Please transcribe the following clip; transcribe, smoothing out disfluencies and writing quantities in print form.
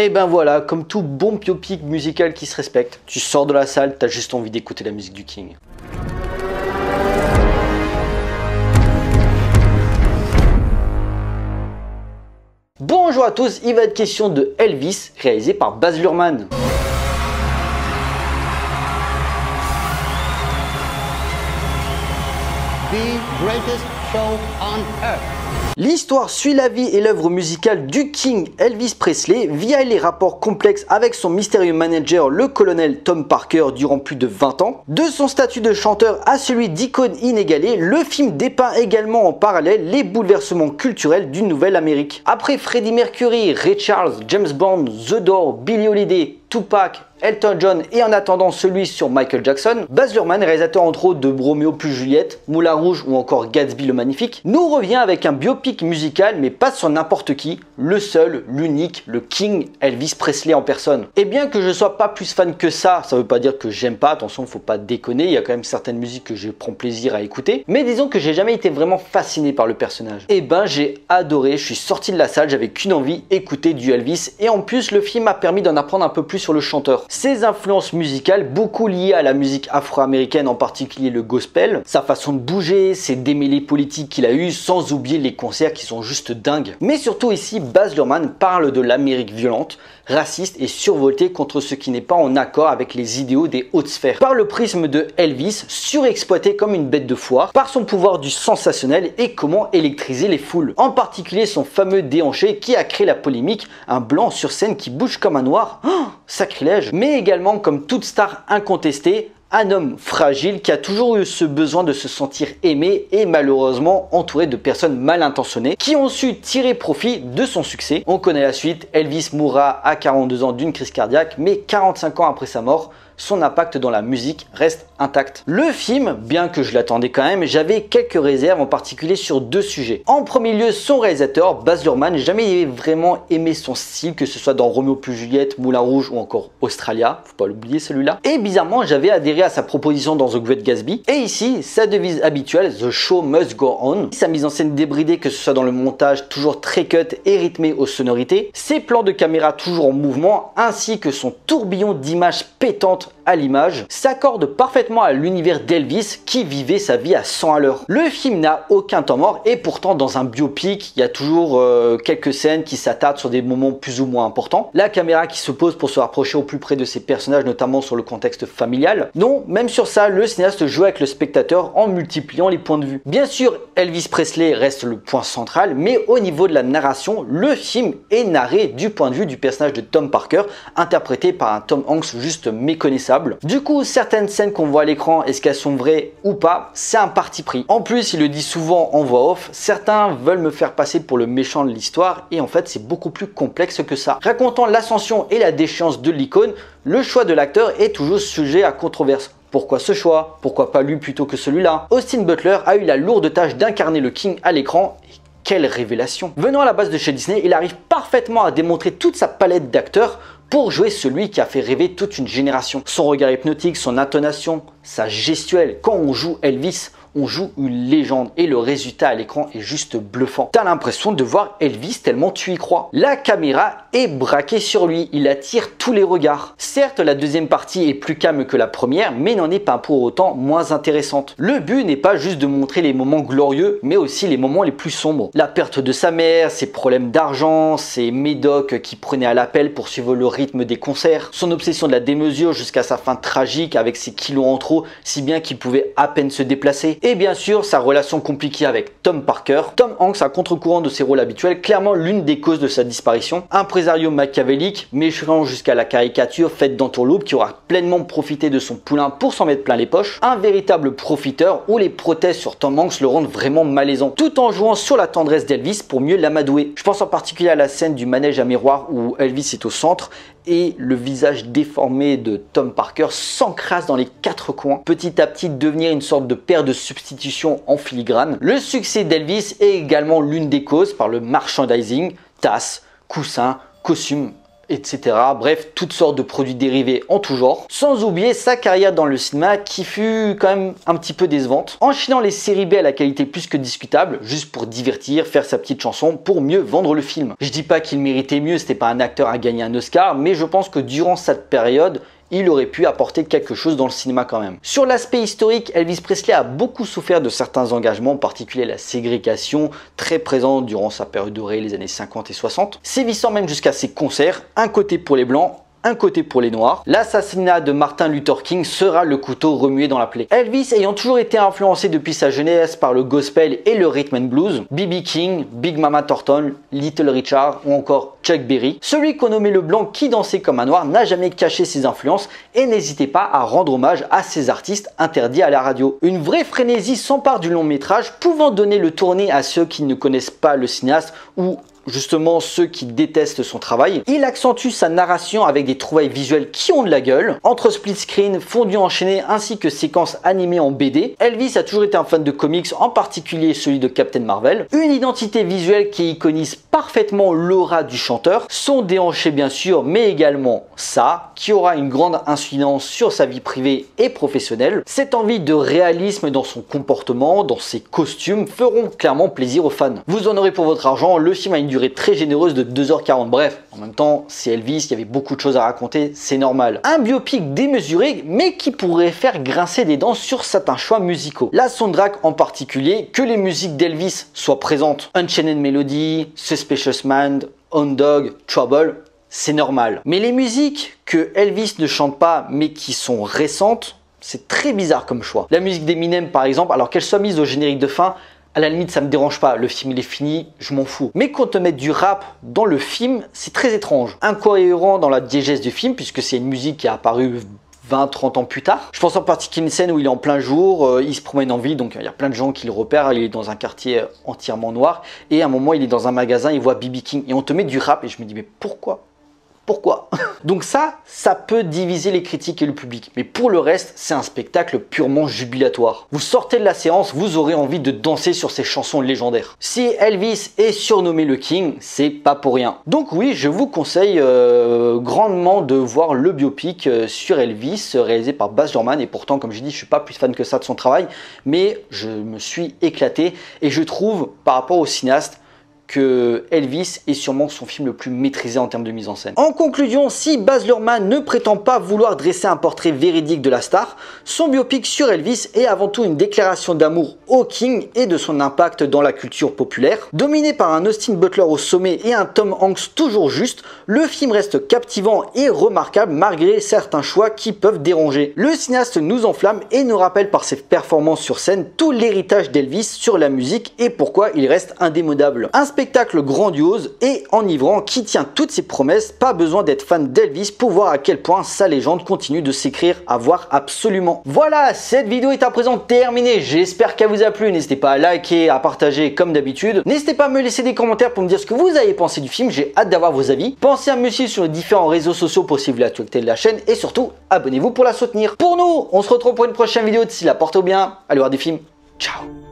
Et ben voilà, comme tout bon biopic musical qui se respecte, tu sors de la salle, t'as juste envie d'écouter la musique du King. Bonjour à tous, il va être question de Elvis, réalisé par Baz Luhrmann. The greatest show on earth. L'histoire suit la vie et l'œuvre musicale du King Elvis Presley via les rapports complexes avec son mystérieux manager, le colonel Tom Parker, durant plus de 20 ans. De son statut de chanteur à celui d'icône inégalée, le film dépeint également en parallèle les bouleversements culturels d'une nouvelle Amérique. Après Freddie Mercury, Ray Charles, James Bond, The Doors, Billie Holiday, Tupac, Elton John et en attendant celui sur Michael Jackson, Baz Luhrmann, réalisateur entre autres de Roméo plus Juliette, Moulin Rouge ou encore Gatsby le Magnifique, nous revient avec un biopic musical mais pas sur n'importe qui, le seul, l'unique, le King Elvis Presley en personne. Et bien que je sois pas plus fan que ça veut pas dire que j'aime pas, attention faut pas déconner, il y a quand même certaines musiques que je prends plaisir à écouter, mais disons que j'ai jamais été vraiment fasciné par le personnage. Et ben j'ai adoré, je suis sorti de la salle, j'avais qu'une envie, écouter du Elvis, et en plus le film m'a permis d'en apprendre un peu plus sur le chanteur. Ses influences musicales, beaucoup liées à la musique afro-américaine, en particulier le gospel, sa façon de bouger, ses démêlés politiques qu'il a eu, sans oublier les concerts qui sont juste dingues. Mais surtout ici, Baz Luhrmann parle de l'Amérique violente, raciste et survoltée contre ce qui n'est pas en accord avec les idéaux des hautes sphères. Par le prisme de Elvis, surexploité comme une bête de foire, par son pouvoir du sensationnel et comment électriser les foules. En particulier son fameux déhanché qui a créé la polémique, un blanc sur scène qui bouge comme un noir, oh, sacrilège. Mais également comme toute star incontestée, un homme fragile qui a toujours eu ce besoin de se sentir aimé et malheureusement entouré de personnes mal intentionnées qui ont su tirer profit de son succès. On connaît la suite, Elvis mourra à 42 ans d'une crise cardiaque, mais 45 ans après sa mort, son impact dans la musique reste intact. Le film, bien que je l'attendais quand même, j'avais quelques réserves en particulier sur deux sujets. En premier lieu, son réalisateur, Baz Luhrmann, jamais vraiment aimé son style, que ce soit dans Roméo plus Juliette, Moulin Rouge ou encore Australia, faut pas l'oublier celui-là. Et bizarrement, j'avais adhéré à sa proposition dans The Great Gatsby. Et ici, sa devise habituelle, The Show Must Go On. Sa mise en scène débridée, que ce soit dans le montage, toujours très cut et rythmé aux sonorités, ses plans de caméra toujours en mouvement, ainsi que son tourbillon d'images pétantes à l'image, s'accorde parfaitement à l'univers d'Elvis qui vivait sa vie à 100 à l'heure. Le film n'a aucun temps mort et pourtant dans un biopic, il y a toujours quelques scènes qui s'attardent sur des moments plus ou moins importants. La caméra qui se pose pour se rapprocher au plus près de ses personnages, notamment sur le contexte familial. Non, même sur ça, le cinéaste joue avec le spectateur en multipliant les points de vue. Bien sûr, Elvis Presley reste le point central, mais au niveau de la narration, le film est narré du point de vue du personnage de Tom Parker, interprété par un Tom Hanks juste méconnaissable. Du coup, certaines scènes qu'on voit à l'écran, est-ce qu'elles sont vraies ou pas, c'est un parti pris. En plus, il le dit souvent en voix off, certains veulent me faire passer pour le méchant de l'histoire et en fait c'est beaucoup plus complexe que ça. Racontant l'ascension et la déchéance de l'icône, le choix de l'acteur est toujours sujet à controverse. Pourquoi ce choix? Pourquoi pas lui plutôt que celui-là? Austin Butler a eu la lourde tâche d'incarner le King à l'écran. Quelle révélation! Venant à la base de chez Disney, il arrive parfaitement à démontrer toute sa palette d'acteurs pour jouer celui qui a fait rêver toute une génération. Son regard hypnotique, son intonation, sa gestuelle. Quand on joue Elvis, on joue une légende et le résultat à l'écran est juste bluffant. T'as l'impression de voir Elvis tellement tu y crois. La caméra est braquée sur lui, il attire tous les regards. Certes, la deuxième partie est plus calme que la première, mais n'en est pas pour autant moins intéressante. Le but n'est pas juste de montrer les moments glorieux, mais aussi les moments les plus sombres. La perte de sa mère, ses problèmes d'argent, ses médocs qui prenaient à l'appel pour suivre le rythme des concerts, son obsession de la démesure jusqu'à sa fin tragique avec ses kilos en trop, si bien qu'il pouvait à peine se déplacer. Et bien sûr, sa relation compliquée avec Tom Parker. Tom Hanks, à contre-courant de ses rôles habituels, clairement l'une des causes de sa disparition. Un présario machiavélique, méchant jusqu'à la caricature, faite d'entourloupe, qui aura pleinement profité de son poulain pour s'en mettre plein les poches. Un véritable profiteur où les prothèses sur Tom Hanks le rendent vraiment malaisant, tout en jouant sur la tendresse d'Elvis pour mieux l'amadouer. Je pense en particulier à la scène du manège à miroir où Elvis est au centre et le visage déformé de Tom Parker s'encrasse dans les quatre coins, petit à petit devenir une sorte de paire de substitution en filigrane. Le succès d'Elvis est également l'une des causes par le merchandising, tasses, coussins, costumes, etc. Bref, toutes sortes de produits dérivés en tout genre. Sans oublier sa carrière dans le cinéma qui fut quand même un petit peu décevante, enchaînant les séries B à la qualité plus que discutable, juste pour divertir, faire sa petite chanson pour mieux vendre le film. Je dis pas qu'il méritait mieux, c'était pas un acteur à gagner un Oscar, mais je pense que durant cette période, il aurait pu apporter quelque chose dans le cinéma quand même. Sur l'aspect historique, Elvis Presley a beaucoup souffert de certains engagements, en particulier la ségrégation, très présente durant sa période dorée, les années 50 et 60, sévissant même jusqu'à ses concerts, un côté pour les blancs, un côté pour les noirs. L'assassinat de Martin Luther King sera le couteau remué dans la plaie. Elvis ayant toujours été influencé depuis sa jeunesse par le gospel et le rhythm and blues, B.B. King, Big Mama Thornton, Little Richard ou encore Chuck Berry, celui qu'on nommait le blanc qui dansait comme un noir n'a jamais caché ses influences et n'hésitait pas à rendre hommage à ces artistes interdits à la radio. Une vraie frénésie s'empare du long métrage, pouvant donner le tournis à ceux qui ne connaissent pas le cinéaste ou justement ceux qui détestent son travail. Il accentue sa narration avec des trouvailles visuelles qui ont de la gueule, entre split screen, fondu enchaîné ainsi que séquences animées en BD. Elvis a toujours été un fan de comics, en particulier celui de Captain Marvel. Une identité visuelle qui iconise parfaitement l'aura du chanteur, son déhanché bien sûr, mais également ça, qui aura une grande incidence sur sa vie privée et professionnelle. Cette envie de réalisme dans son comportement, dans ses costumes, feront clairement plaisir aux fans. Vous en aurez pour votre argent, le film a une durée très généreuse de 2h40. Bref, en même temps, c'est Elvis, il y avait beaucoup de choses à raconter, c'est normal. Un biopic démesuré, mais qui pourrait faire grincer des dents sur certains choix musicaux. La soundtrack en particulier, que les musiques d'Elvis soient présentes, Unchained Melody, Suspicious Man, Hound Dog, Trouble, c'est normal. Mais les musiques que Elvis ne chante pas, mais qui sont récentes, c'est très bizarre comme choix. La musique d'Eminem par exemple, alors qu'elle soit mise au générique de fin, à la limite ça me dérange pas, le film il est fini, je m'en fous. Mais quand on met du rap dans le film, c'est très étrange. Incohérent dans la diégèse du film, puisque c'est une musique qui est apparue 20-30 ans plus tard. Je pense en particulier à une scène où il est en plein jour, il se promène en ville, donc il y a plein de gens qui le repèrent, il est dans un quartier entièrement noir, et à un moment il est dans un magasin, il voit B.B. King, et on te met du rap, et je me dis mais pourquoi ? Pourquoi? Donc ça peut diviser les critiques et le public. Mais pour le reste, c'est un spectacle purement jubilatoire. Vous sortez de la séance, vous aurez envie de danser sur ces chansons légendaires. Si Elvis est surnommé le King, c'est pas pour rien. Donc oui, je vous conseille grandement de voir le biopic sur Elvis réalisé par Baz Luhrmann. Et pourtant, comme je dis, je suis pas plus fan que ça de son travail, mais je me suis éclaté et je trouve, par rapport au cinéaste, que Elvis est sûrement son film le plus maîtrisé en termes de mise en scène. En conclusion, si Baz Luhrmann ne prétend pas vouloir dresser un portrait véridique de la star, son biopic sur Elvis est avant tout une déclaration d'amour au King et de son impact dans la culture populaire. Dominé par un Austin Butler au sommet et un Tom Hanks toujours juste, le film reste captivant et remarquable malgré certains choix qui peuvent déranger. Le cinéaste nous enflamme et nous rappelle par ses performances sur scène tout l'héritage d'Elvis sur la musique et pourquoi il reste indémodable. Un spectacle grandiose et enivrant qui tient toutes ses promesses, pas besoin d'être fan d'Elvis pour voir à quel point sa légende continue de s'écrire à voir absolument. Voilà, cette vidéo est à présent terminée, j'espère qu'elle vous a plu, n'hésitez pas à liker, à partager comme d'habitude, n'hésitez pas à me laisser des commentaires pour me dire ce que vous avez pensé du film, j'ai hâte d'avoir vos avis, pensez à me suivre sur les différents réseaux sociaux pour suivre l'actualité de la chaîne et surtout, abonnez-vous pour la soutenir. Pour nous, on se retrouve pour une prochaine vidéo, d'ici là, portez-vous bien, allez voir des films, ciao.